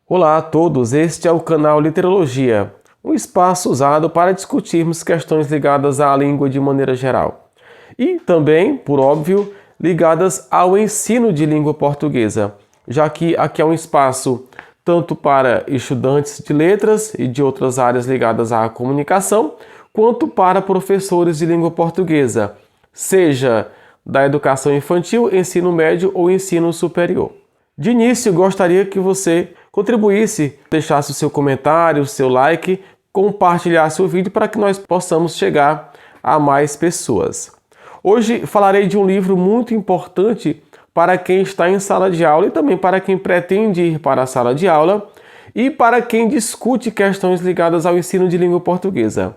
Olá a todos, este é o canal Literologia, um espaço usado para discutirmos questões ligadas à língua de maneira geral. E também, por óbvio, ligadas ao ensino de língua portuguesa, já que aqui é um espaço tanto para estudantes de letras e de outras áreas ligadas à comunicação, quanto para professores de língua portuguesa, seja da educação infantil, ensino médio ou ensino superior. De início, gostaria que você contribuísse, deixasse o seu comentário, o seu like, compartilhasse o vídeo para que nós possamos chegar a mais pessoas. Hoje falarei de um livro muito importante para quem está em sala de aula e também para quem pretende ir para a sala de aula e para quem discute questões ligadas ao ensino de língua portuguesa.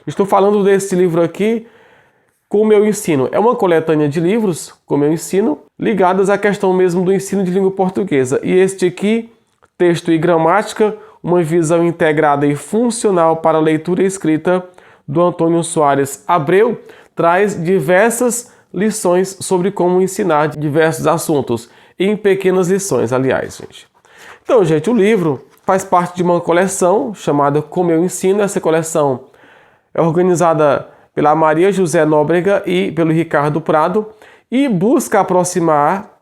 Estou falando desse livro aqui, Como Eu Ensino. É uma coletânea de livros, Como Eu Ensino, ligadas à questão mesmo do ensino de língua portuguesa. E este aqui, Texto e Gramática, uma visão integrada e funcional para a leitura e escrita, do Antônio Soares Abreu, traz diversas lições sobre como ensinar diversos assuntos, em pequenas lições, aliás, gente. Então, gente, o livro faz parte de uma coleção chamada Como Eu Ensino. Essa coleção é organizada pela Maria José Nóbrega e pelo Ricardo Prado e busca aproximar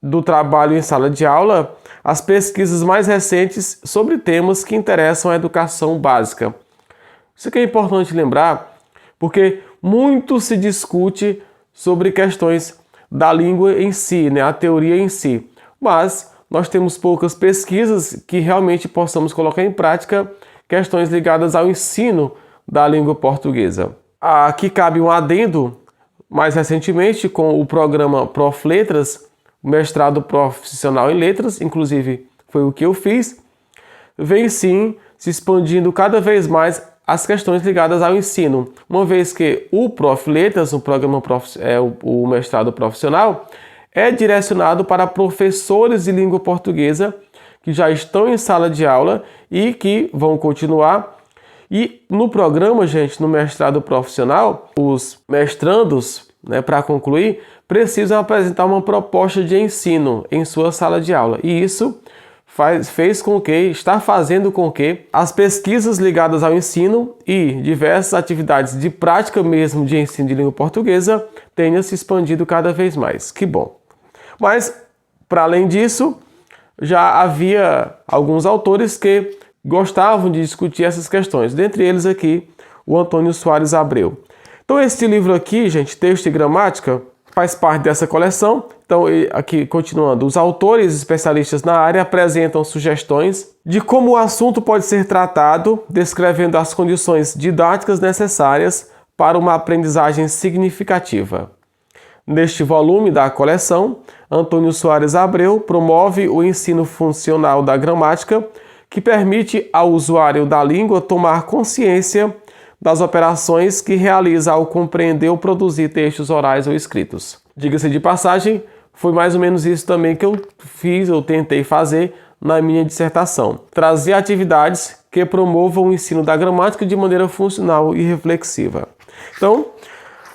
do trabalho em sala de aula as pesquisas mais recentes sobre temas que interessam a educação básica. Isso aqui é importante lembrar, porque muito se discute sobre questões da língua em si, a teoria em si, mas nós temos poucas pesquisas que realmente possamos colocar em prática questões ligadas ao ensino da língua portuguesa. Aqui cabe um adendo, mais recentemente, com o programa Prof. Letras, o mestrado profissional em letras, inclusive foi o que eu fiz, vem sim se expandindo cada vez mais as questões ligadas ao ensino, uma vez que o Prof. Letras, o mestrado profissional, é direcionado para professores de língua portuguesa que já estão em sala de aula e que vão continuar. E no programa, gente, no mestrado profissional, os mestrandos, para concluir, precisam apresentar uma proposta de ensino em sua sala de aula. E isso está fazendo com que as pesquisas ligadas ao ensino e diversas atividades de prática mesmo de ensino de língua portuguesa tenham se expandido cada vez mais. Que bom! Mas, para além disso, já havia alguns autores que gostavam de discutir essas questões, dentre eles aqui o Antônio Soares Abreu. Então este livro aqui, gente, Texto e Gramática, faz parte dessa coleção. Então aqui, continuando, os autores especialistas na área apresentam sugestões de como o assunto pode ser tratado, descrevendo as condições didáticas necessárias para uma aprendizagem significativa. Neste volume da coleção, Antônio Soares Abreu promove o ensino funcional da gramática, que permite ao usuário da língua tomar consciência das operações que realiza ao compreender ou produzir textos orais ou escritos. Diga-se de passagem, foi mais ou menos isso também que eu tentei fazer na minha dissertação. Trazer atividades que promovam o ensino da gramática de maneira funcional e reflexiva. Então,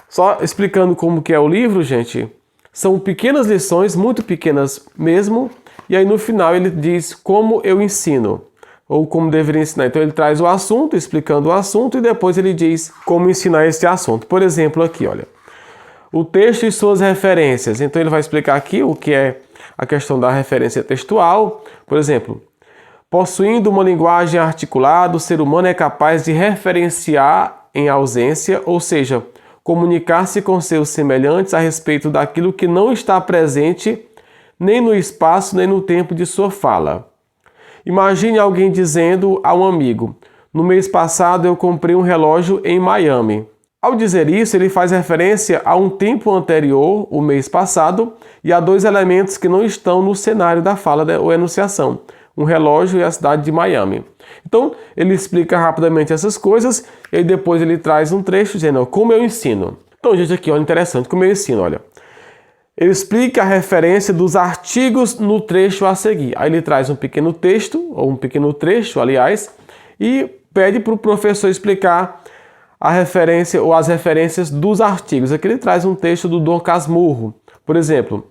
só explicando como que é o livro, gente, são pequenas lições, muito pequenas mesmo, e aí no final ele diz como eu ensino, ou como deveria ensinar. Então ele traz o assunto, explicando o assunto, e depois ele diz como ensinar esse assunto. Por exemplo, aqui, olha, o texto e suas referências. Então ele vai explicar aqui o que é a questão da referência textual. Por exemplo, possuindo uma linguagem articulada, o ser humano é capaz de referenciar em ausência, ou seja, comunicar-se com seus semelhantes a respeito daquilo que não está presente nem no espaço nem no tempo de sua fala. Imagine alguém dizendo a um amigo: no mês passado eu comprei um relógio em Miami. Ao dizer isso, ele faz referência a um tempo anterior, o mês passado, e a dois elementos que não estão no cenário da fala ou enunciação: um relógio e a cidade de Miami. Então, ele explica rapidamente essas coisas e depois ele traz um trecho dizendo como eu ensino. Então, gente, aqui, olha, interessante, como eu ensino, olha. Ele explica a referência dos artigos no trecho a seguir. Aí ele traz um pequeno texto, ou um pequeno trecho, aliás, e pede para o professor explicar a referência ou as referências dos artigos. Aqui ele traz um texto do Dom Casmurro. Por exemplo,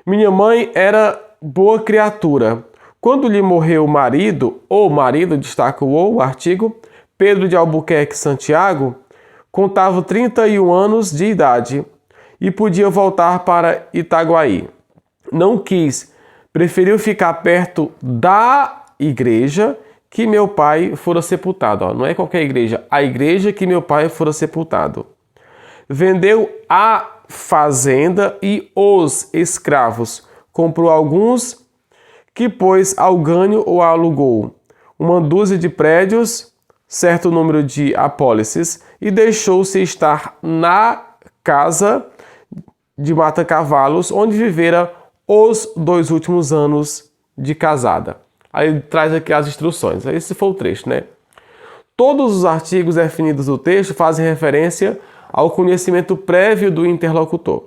minha mãe era boa criatura. Quando lhe morreu o marido, destaca o artigo, Pedro de Albuquerque Santiago, contava 31 anos de idade e podia voltar para Itaguaí. Não quis, preferiu ficar perto da igreja que meu pai fora sepultado. Não é qualquer igreja, a igreja que meu pai fora sepultado. Vendeu a fazenda e os escravos, comprou alguns que pôs ao ganho ou alugou, uma dúzia de prédios, certo número de apólices, e deixou-se estar na casa de Mata-Cavalos, onde vivera os 2 últimos anos de casada. Aí ele traz aqui as instruções. Esse foi o trecho, né? Todos os artigos definidos do texto fazem referência ao conhecimento prévio do interlocutor.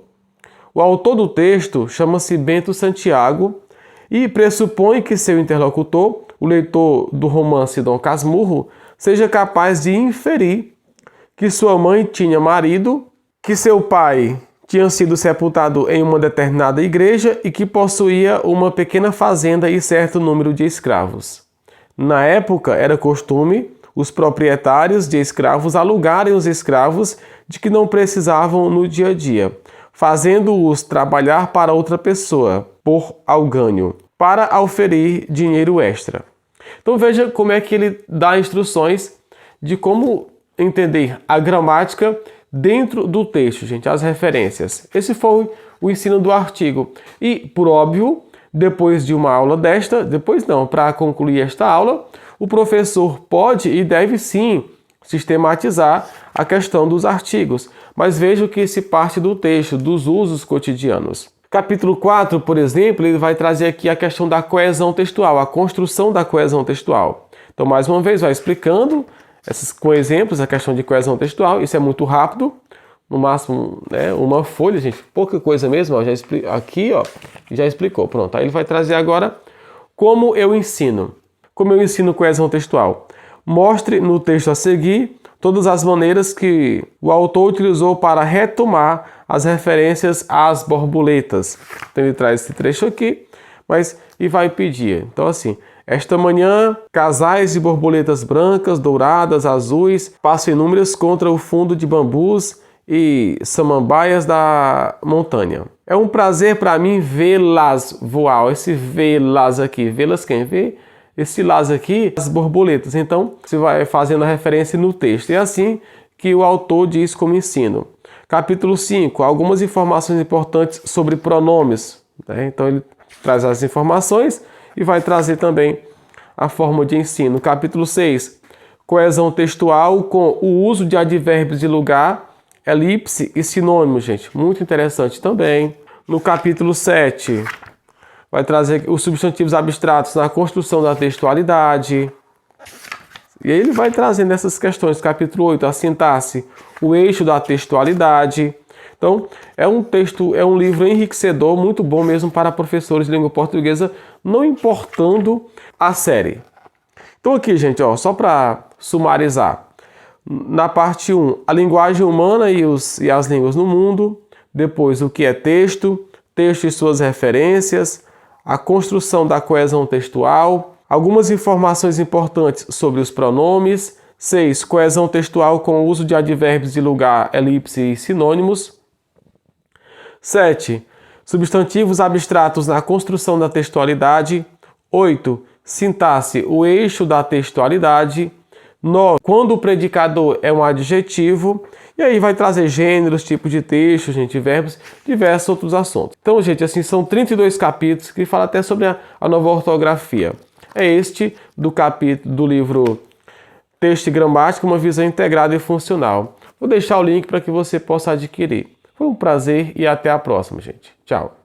O autor do texto chama-se Bento Santiago e pressupõe que seu interlocutor, o leitor do romance Dom Casmurro, seja capaz de inferir que sua mãe tinha marido, que seu pai tinha sido sepultado em uma determinada igreja e que possuía uma pequena fazenda e certo número de escravos. Na época, era costume os proprietários de escravos alugarem os escravos de que não precisavam no dia a dia, fazendo-os trabalhar para outra pessoa, por alganho, para auferir dinheiro extra. Então veja como é que ele dá instruções de como entender a gramática dentro do texto, gente, as referências. Esse foi o ensino do artigo. E, por óbvio, depois de uma aula desta, para concluir esta aula, o professor pode e deve sim sistematizar a questão dos artigos, mas veja que se parte do texto, dos usos cotidianos. Capítulo 4, por exemplo, ele vai trazer aqui a questão da coesão textual, a construção da coesão textual. Então, mais uma vez, vai explicando com exemplos a questão de coesão textual. Isso é muito rápido, no máximo, né, uma folha, gente, pouca coisa mesmo. Ó, aqui, ó, já explicou. Pronto, aí ele vai trazer agora como eu ensino. Como eu ensino coesão textual. Mostre no texto a seguir todas as maneiras que o autor utilizou para retomar as referências às borboletas. Então ele traz esse trecho aqui, e vai pedir. Então assim, esta manhã, casais de borboletas brancas, douradas, azuis, passam inúmeras contra o fundo de bambus e samambaias da montanha. É um prazer para mim vê-las voar. Esse vê-las aqui, vê-las quem? Vê esse las aqui, as borboletas. Então, você vai fazendo a referência no texto. É assim que o autor diz como ensino. Capítulo 5, algumas informações importantes sobre pronomes. Né? Então, ele traz as informações e vai trazer também a forma de ensino. Capítulo 6, coesão textual com o uso de advérbios de lugar, elipse e sinônimos, gente. Muito interessante também. No capítulo 7, vai trazer os substantivos abstratos na construção da textualidade. E aí ele vai trazendo essas questões. Capítulo 8, a sintaxe, o eixo da textualidade. Então, é um livro enriquecedor, muito bom mesmo para professores de língua portuguesa, não importando a série. Então aqui, gente, ó, só para sumarizar. Na parte 1, a linguagem humana e as línguas no mundo. Depois, o que é texto, texto e suas referências, a construção da coesão textual, algumas informações importantes sobre os pronomes. 6, coesão textual com o uso de advérbios de lugar, elipse e sinônimos. 7, substantivos abstratos na construção da textualidade. 8, sintaxe, o eixo da textualidade. 9, quando o predicador é um adjetivo. E aí vai trazer gêneros, tipos de texto, gente, verbos, diversos outros assuntos. Então, gente, assim, são 32 capítulos que falam até sobre a nova ortografia. É este do capítulo do livro Texto e Gramática, uma visão integrada e funcional. Vou deixar o link para que você possa adquirir. Foi um prazer e até a próxima, gente. Tchau.